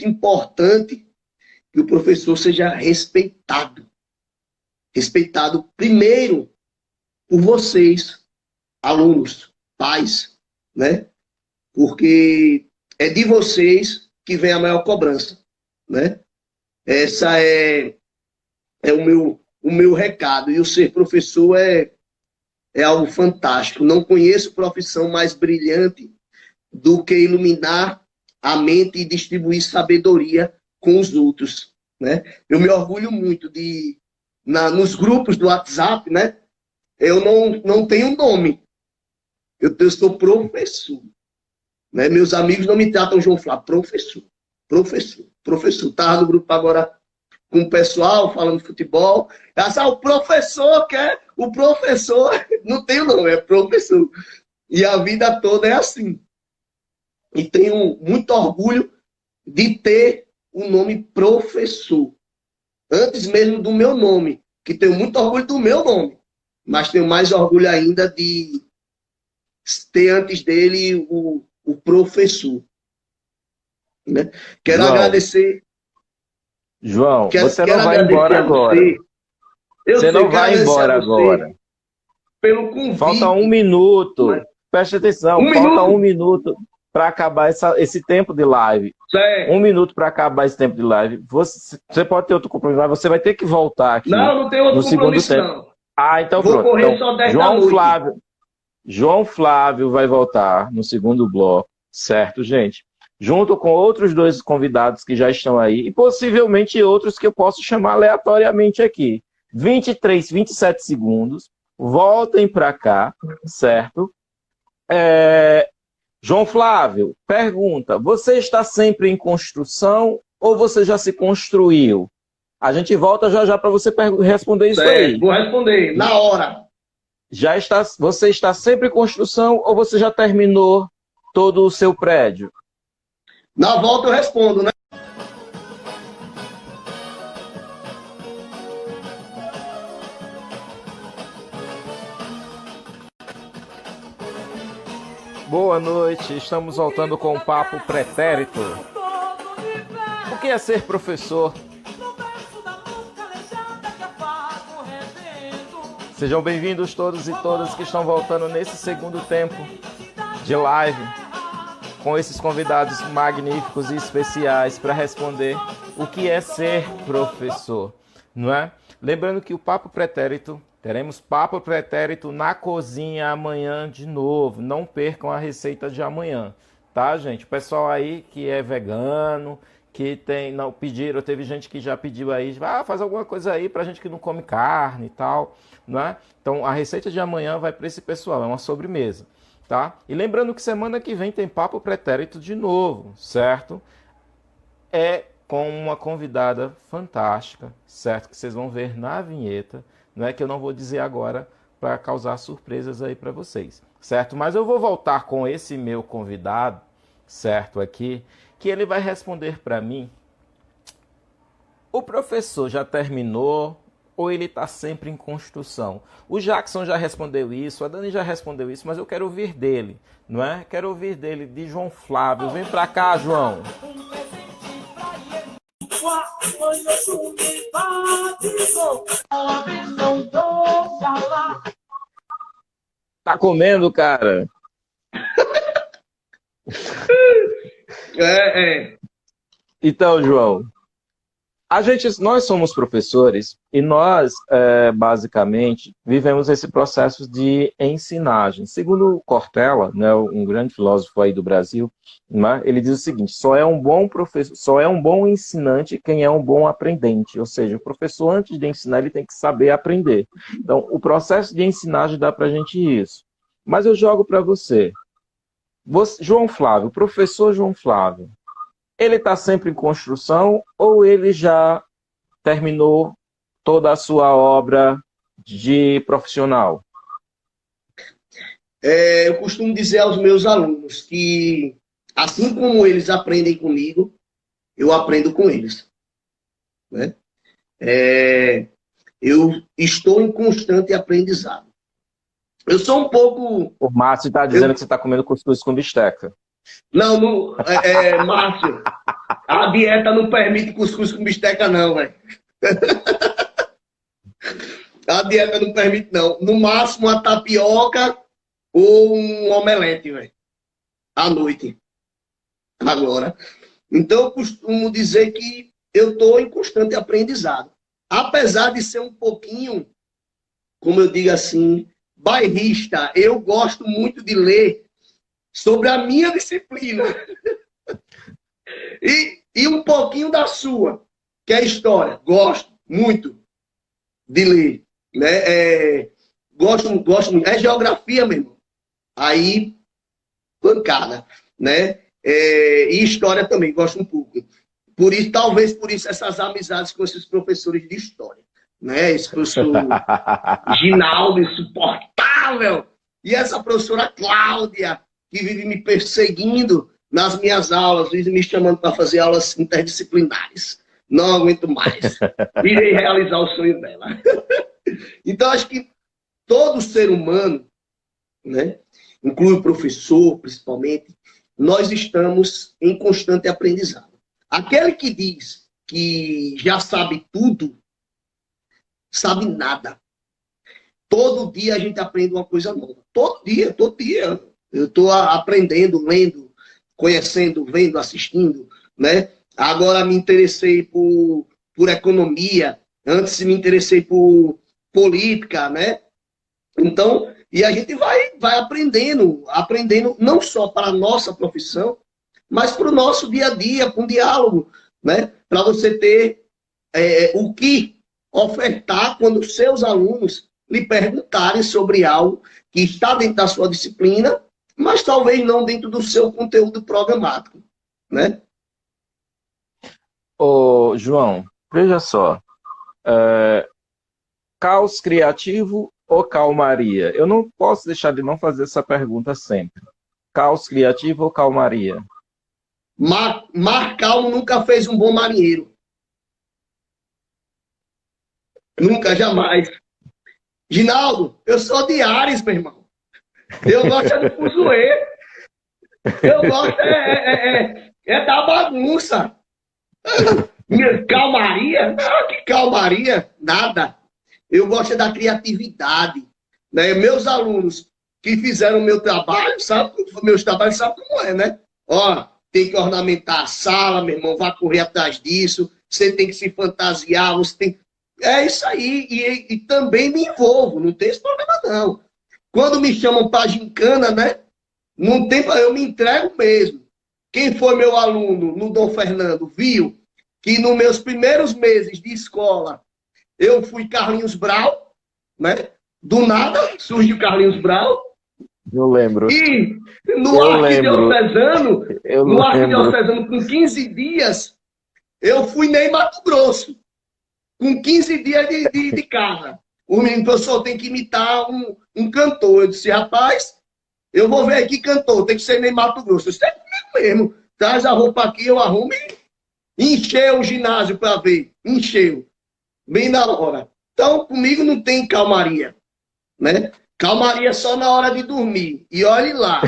importante que o professor seja respeitado. Respeitado primeiro por vocês, alunos, pais, né? Porque é de vocês que vem a maior cobrança, né? Essa é o meu recado. E o ser professor é algo fantástico. Não conheço profissão mais brilhante do que iluminar a mente e distribuir sabedoria com os outros, né? Eu me orgulho muito nos grupos do WhatsApp, né? Eu não tenho nome. Eu sou professor, né? Meus amigos não me tratam João Flávio, professor. Estava no grupo agora com o pessoal falando de futebol. O professor quer, o professor, não tenho nome, é professor. E a vida toda é assim. E tenho muito orgulho de ter o nome professor. Antes mesmo do meu nome, que tenho muito orgulho do meu nome, mas tenho mais orgulho ainda de ter antes dele o professor. Né? Quero agradecer. João, você não vai embora agora. Você não vai embora agora. Pelo convite. Falta 1 minuto. Preste atenção, falta 1 minuto para acabar esse tempo de live. Certo. 1 minuto para acabar esse tempo de live. Você pode ter outro compromisso, mas você vai ter que voltar aqui. Não tem outro compromisso, não. Então vou pronto. Correr só 10 da noite. João Flávio vai voltar no segundo bloco, certo, gente? Junto com outros 2 convidados que já estão aí, e possivelmente outros que eu posso chamar aleatoriamente aqui. 23, 27 segundos. Voltem para cá, certo? João Flávio, pergunta, você está sempre em construção ou você já se construiu? A gente volta já para você responder isso aí. Vou responder, na hora. Você está sempre em construção ou você já terminou todo o seu prédio? Na volta eu respondo, né? Boa noite, estamos voltando com o Papo Pretérito. O que é ser professor? Sejam bem-vindos todos e todas que estão voltando nesse segundo tempo de live com esses convidados magníficos e especiais para responder o que é ser professor, não é? Lembrando que o Papo Pretérito, teremos Papo Pretérito na cozinha amanhã de novo. Não percam a receita de amanhã, tá, gente? O pessoal aí que é vegano, que teve gente que já pediu aí, faz alguma coisa aí pra gente que não come carne e tal, né? Então a receita de amanhã vai para esse pessoal, é uma sobremesa, tá? E lembrando que semana que vem tem Papo Pretérito de novo, certo? É com uma convidada fantástica, certo? Que vocês vão ver na vinheta, não é que eu não vou dizer agora para causar surpresas aí para vocês, certo? Mas eu vou voltar com esse meu convidado, certo, aqui, que ele vai responder para mim, o professor já terminou ou ele está sempre em construção? O Jackson já respondeu isso, a Dani já respondeu isso, mas eu quero ouvir dele, não é? Quero ouvir dele, de João Flávio. Vem para cá, João. Tá comendo, cara? Então, João, nós somos professores e nós, basicamente, vivemos esse processo de ensinagem. Segundo Cortella, né, um grande filósofo aí do Brasil, né, ele diz o seguinte: só é um bom professor, só é um bom ensinante quem é um bom aprendente. Ou seja, o professor, antes de ensinar, ele tem que saber aprender. Então, o processo de ensinagem dá para a gente isso. Mas eu jogo para você. João Flávio, o professor João Flávio, ele está sempre em construção ou ele já terminou toda a sua obra de profissional? Eu costumo dizer aos meus alunos que, assim como eles aprendem comigo, eu aprendo com eles. Né? Eu estou em constante aprendizado. Eu sou um pouco... O Márcio está dizendo que você está comendo cuscuz com bisteca. Não, Márcio, A dieta não permite cuscuz com bisteca, não, velho. A dieta não permite, não. No máximo, uma tapioca ou um omelete, velho. À noite. Agora. Então, eu costumo dizer que eu estou em constante aprendizado. Apesar de ser um pouquinho, como eu digo assim, bairrista, eu gosto muito de ler sobre a minha disciplina. E um pouquinho da sua, que é história. Gosto muito de ler. Né? Gosto muito. É geografia mesmo. Aí, pancada. Né? E história também, gosto um pouco. Talvez por isso essas amizades com esses professores de história. Né? Esse professor Ginaldo, insuportável. E essa professora Cláudia, que vive me perseguindo nas minhas aulas, vive me chamando para fazer aulas interdisciplinares. Não aguento mais. Irei realizar o sonho dela. Então, acho que todo ser humano, né, inclui o professor, principalmente, nós estamos em constante aprendizado. Aquele que diz que já sabe tudo, sabe nada. Todo dia a gente aprende uma coisa nova. Todo dia. Eu estou aprendendo, lendo, conhecendo, vendo, assistindo, né? Agora me interessei por economia, antes me interessei por política, né? Então, e a gente vai aprendendo não só para a nossa profissão, mas para o nosso dia a dia, com diálogo, né? Para você ter o que ofertar quando seus alunos lhe perguntarem sobre algo que está dentro da sua disciplina, mas talvez não dentro do seu conteúdo programático, né? Ô, João, veja só, caos criativo ou calmaria? Eu não posso deixar de não fazer essa pergunta sempre. Caos criativo ou calmaria? Mar calmo nunca fez um bom marinheiro. Nunca, jamais. Ginaldo, eu sou de Ares, meu irmão. Eu gosto do fuzuê. Eu gosto da bagunça. Calmaria? Ah, que calmaria? Nada. Eu gosto da criatividade. Né? Meus alunos que fizeram o meu trabalho, meus trabalhos sabem como é, né? Ó, tem que ornamentar a sala, meu irmão, vai correr atrás disso. Você tem que se fantasiar, você tem. É isso aí. E também me envolvo, não tem esse problema, não. Quando me chamam para gincana, né? Não tem, eu me entrego mesmo. Quem foi meu aluno no Dom Fernando viu que nos meus primeiros meses de escola eu fui Carlinhos Brau, né? Do nada surgiu Carlinhos Brau. Eu lembro. E no arquidiocesano, com 15 dias, eu fui nem Mato Grosso. Com 15 dias de casa. O menino, professor, tem que imitar um cantor. Eu disse, rapaz, eu vou ver aqui cantor, tem que ser nem Mato Grosso. Isso é comigo mesmo. Traz a roupa aqui, eu arrumo e encheu o ginásio para ver. Encheu. Bem na hora. Então, comigo não tem calmaria. Né? Calmaria só na hora de dormir. E olhe lá.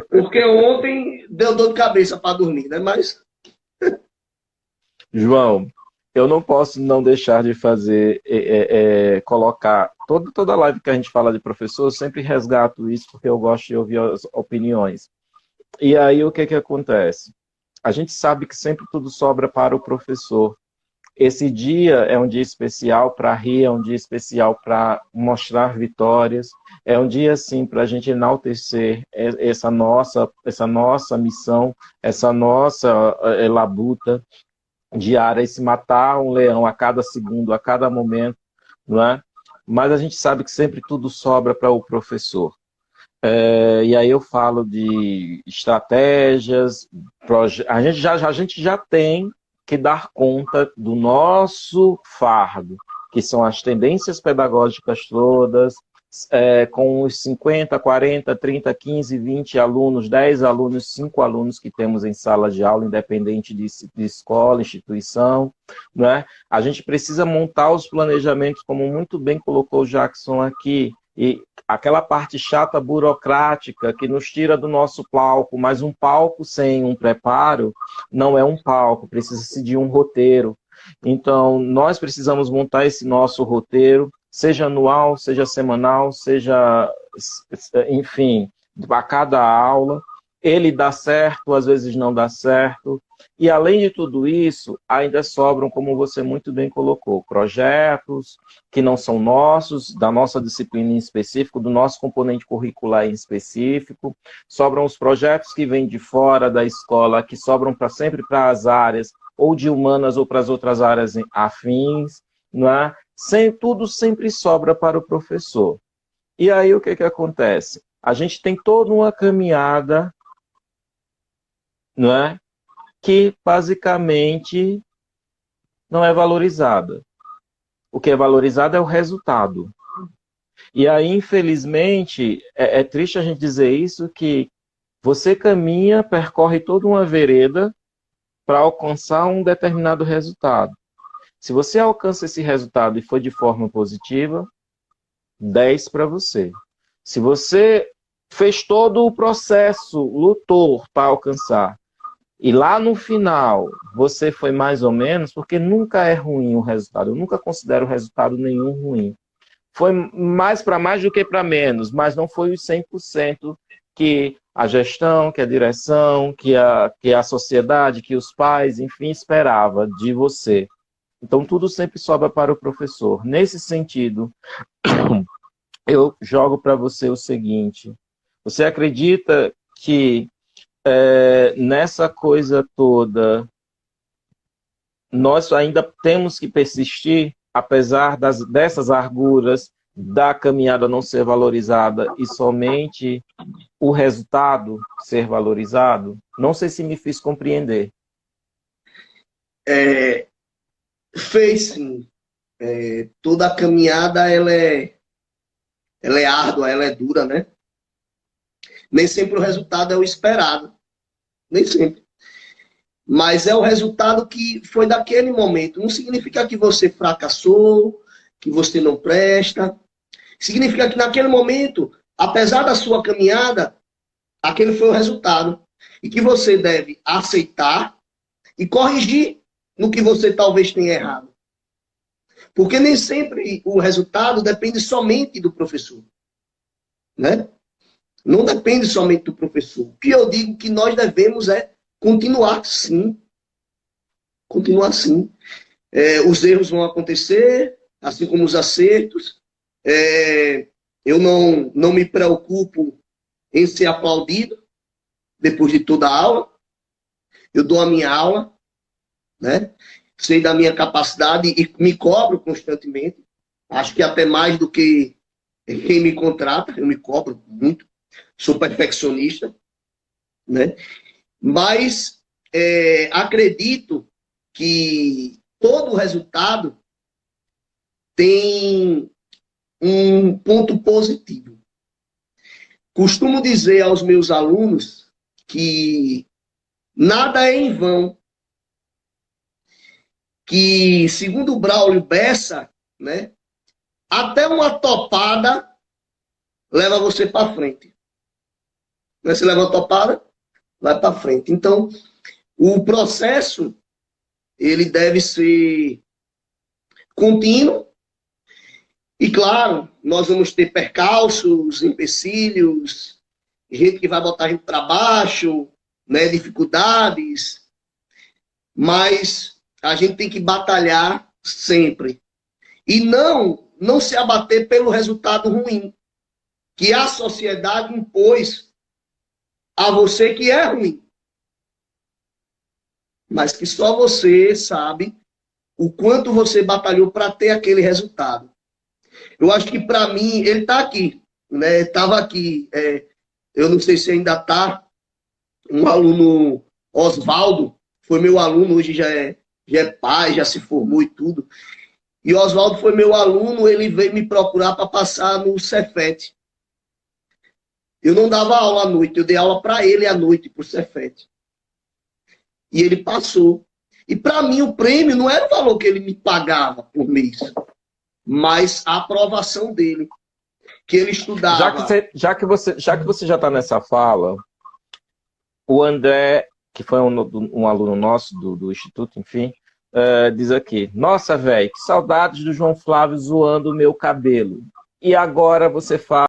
Porque ontem deu dor de cabeça para dormir, né? Mas... João, eu não posso não deixar de fazer, colocar, toda live que a gente fala de professor, eu sempre resgato isso, porque eu gosto de ouvir as opiniões. E aí, o que acontece? A gente sabe que sempre tudo sobra para o professor. Esse dia é um dia especial para rir, é um dia especial para mostrar vitórias, é um dia, assim, para a gente enaltecer essa nossa missão, essa nossa labuta diária, e se matar um leão a cada segundo, a cada momento, não é? Mas a gente sabe que sempre tudo sobra para o professor. E aí eu falo de estratégias, a gente já tem que dar conta do nosso fardo, que são as tendências pedagógicas todas, com os 50, 40, 30, 15, 20 alunos, 10 alunos, 5 alunos que temos em sala de aula, independente de escola, instituição, né? A gente precisa montar os planejamentos, como muito bem colocou o Jackson aqui, e aquela parte chata, burocrática, que nos tira do nosso palco, mas um palco sem um preparo não é um palco, precisa-se de um roteiro. Então, nós precisamos montar esse nosso roteiro, seja anual, seja semanal, seja, enfim, a cada aula. Ele dá certo, às vezes não dá certo. E, além de tudo isso, ainda sobram, como você muito bem colocou, projetos que não são nossos, da nossa disciplina em específico, do nosso componente curricular em específico. Sobram os projetos que vêm de fora da escola, que sobram sempre para as áreas, ou de humanas ou para as outras áreas afins, não é? Tudo sempre sobra para o professor. E aí o que acontece? A gente tem toda uma caminhada, não é? Que basicamente não é valorizada. O que é valorizado é o resultado. E aí, infelizmente, é triste a gente dizer isso, que você caminha, percorre toda uma vereda para alcançar um determinado resultado. Se você alcança esse resultado e for de forma positiva, 10 para você. Se você fez todo o processo, lutou para alcançar, e lá no final você foi mais ou menos, porque nunca é ruim o resultado, eu nunca considero o resultado nenhum ruim. Foi mais para mais do que para menos, mas não foi os 100% que a gestão, que a direção, que a sociedade, que os pais, enfim, esperava de você. Então, tudo sempre sobra para o professor. Nesse sentido, eu jogo para você o seguinte: você acredita que nessa coisa toda nós ainda temos que persistir, apesar dessas arguras, da caminhada não ser valorizada e somente o resultado ser valorizado? Não sei se me fiz compreender. Fez sim. Toda a caminhada ela é árdua, ela é dura, né? Nem sempre o resultado é o esperado. Nem sempre. Mas é o resultado que foi daquele momento. Não significa que você fracassou, que você não presta. Significa que naquele momento, apesar da sua caminhada, aquele foi o resultado. E que você deve aceitar e corrigir no que você talvez tenha errado. Porque nem sempre o resultado depende somente do professor. Né? Não depende somente do professor. O que eu digo que nós devemos é continuar sim. Continuar sim. Os erros vão acontecer, assim como os acertos. Eu não me preocupo em ser aplaudido depois de toda a aula. Eu dou a minha aula, né? Sei da minha capacidade e me cobro constantemente. Acho que até mais do que quem me contrata, eu me cobro muito. Sou perfeccionista, né? Mas acredito que todo resultado tem um ponto positivo. Costumo dizer aos meus alunos que nada é em vão. Que, segundo o Braulio Bessa, né, até uma topada leva você para frente. Você leva uma topada, vai para frente. Então, o processo ele deve ser contínuo. E, claro, nós vamos ter percalços, empecilhos, gente que vai botar a gente para baixo, né, dificuldades, mas a gente tem que batalhar sempre. E não se abater pelo resultado ruim que a sociedade impôs a você, que é ruim. Mas que só você sabe o quanto você batalhou para ter aquele resultado. Eu acho que, para mim, ele está aqui. Né? Estava aqui. Eu não sei se ainda está. Um aluno, Oswaldo, foi meu aluno, hoje já é pai, já se formou e tudo. E Oswaldo foi meu aluno, ele veio me procurar para passar no Cefet. Eu não dava aula à noite, eu dei aula para ele à noite, para o Cefet. E ele passou. E para mim o prêmio não era o valor que ele me pagava por mês, mas a aprovação dele. que ele estudava. Já que você já está nessa fala, o André, que foi um aluno nosso do Instituto, enfim, diz aqui: nossa, velho, que saudades do João Flávio zoando o meu cabelo. E agora você fala